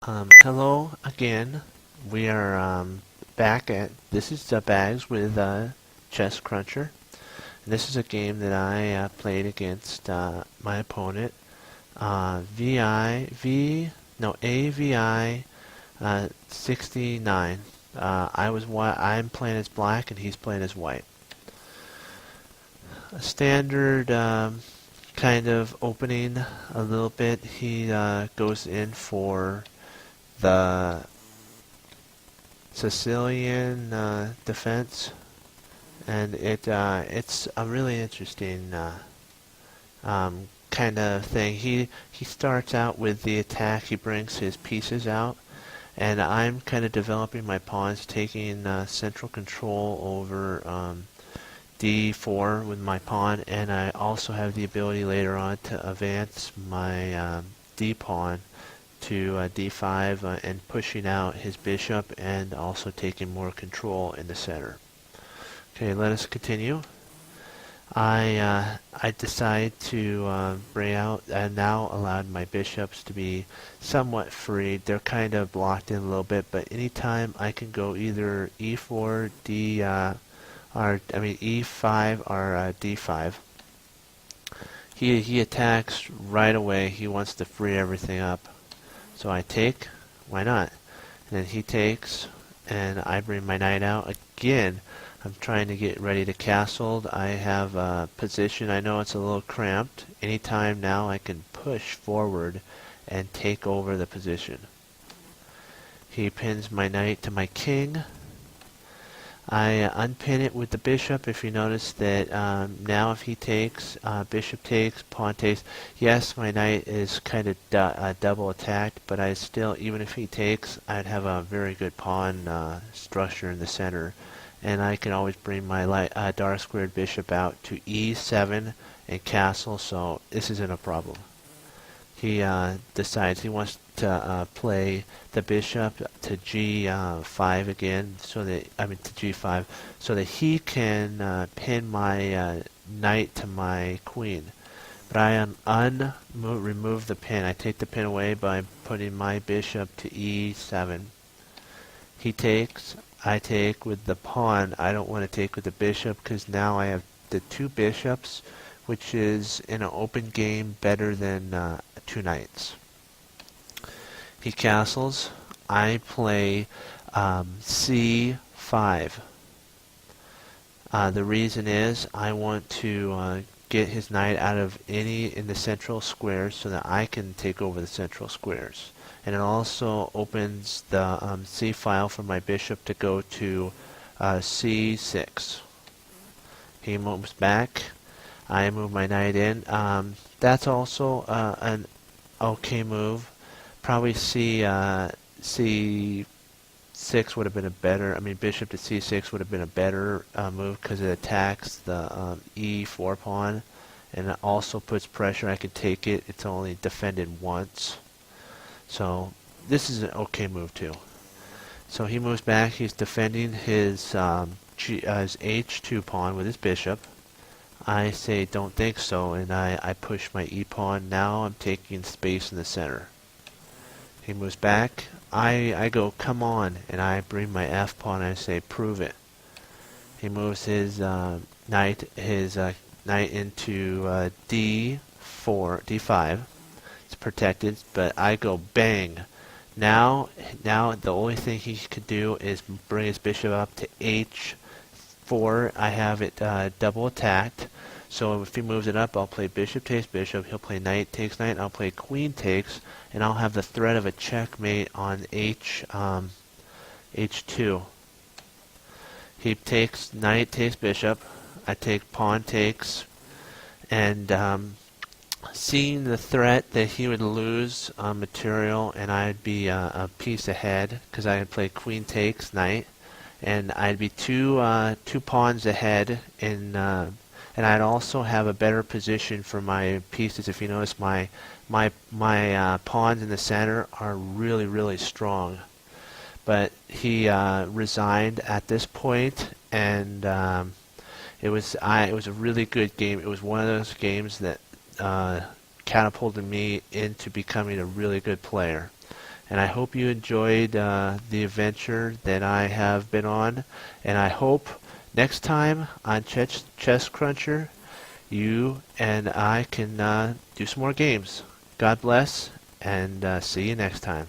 Hello again. We are back at this is Bags with Chess Cruncher. And this is a game that I played against my opponent, Avi 69. I'm playing as black and he's playing as white. A standard kind of opening a little bit. He goes in for the Sicilian defense, and it's a really interesting kind of thing. He starts out with the attack. He brings his pieces out, and I'm kind of developing my pawns, taking central control over d4 with my pawn, and I also have the ability later on to advance my d pawn to d5 and pushing out his bishop and also taking more control in the center. Okay, let us continue. I decide to bring out and now allowed my bishops to be somewhat free. They're kind of blocked in a little bit, but anytime I can go either e4, e5 or d5. He attacks right away. He wants to free everything up. So I take, why not? And then he takes, and I bring my knight out. Again, I'm trying to get ready to castle. I have a position. I know it's a little cramped. Anytime now I can push forward and take over the position. He pins my knight to my king. I unpin it with the bishop. If you notice that now if he takes, bishop takes, pawn takes, yes, my knight is kind of double attacked, but I still, even if he takes, I'd have a very good pawn structure in the center. And I can always bring my dark squared bishop out to e7 and castle, so this isn't a problem. He decides he wants to play the bishop to g5 again, to g5, so that he can pin my knight to my queen. But I remove the pin. I take the pin away by putting my bishop to e7. He takes. I take with the pawn. I don't want to take with the bishop because now I have the two bishops, which is in an open game better than two knights. He castles. I play c5. The reason is I want to get his knight out of any in the central squares so that I can take over the central squares. And it also opens the c file for my bishop to go to c6. He moves back. I move my knight in. That's also an okay move. Probably c6 would have been a better. Bishop to c6 would have been a better move because it attacks the e4 pawn, and it also puts pressure. I could take it. It's only defended once, so this is an okay move too. So he moves back. He's defending his h2 pawn with his bishop. I say don't think so, and I push my e-pawn. Now I'm taking space in the center. He moves back. I go, come on, and I bring my f-pawn and I say, prove it. He moves his knight into d5. It's protected, but I go bang. Now the only thing he could do is bring his bishop up to h4. I have it double attacked. So if he moves it up, I'll play bishop takes bishop. He'll play knight takes knight. I'll play queen takes, and I'll have the threat of a checkmate on h2. He takes knight takes bishop. I take pawn takes, and seeing the threat that he would lose material, and I'd be a piece ahead because I would play queen takes knight, and I'd be two pawns ahead in. And I'd also have a better position for my pieces. If you notice, my pawns in the center are really, really strong. But he resigned at this point, and it was a really good game. It was one of those games that catapulted me into becoming a really good player. And I hope you enjoyed the adventure that I have been on. And I hope next time on Chess Cruncher, you and I can do some more games. God bless, and see you next time.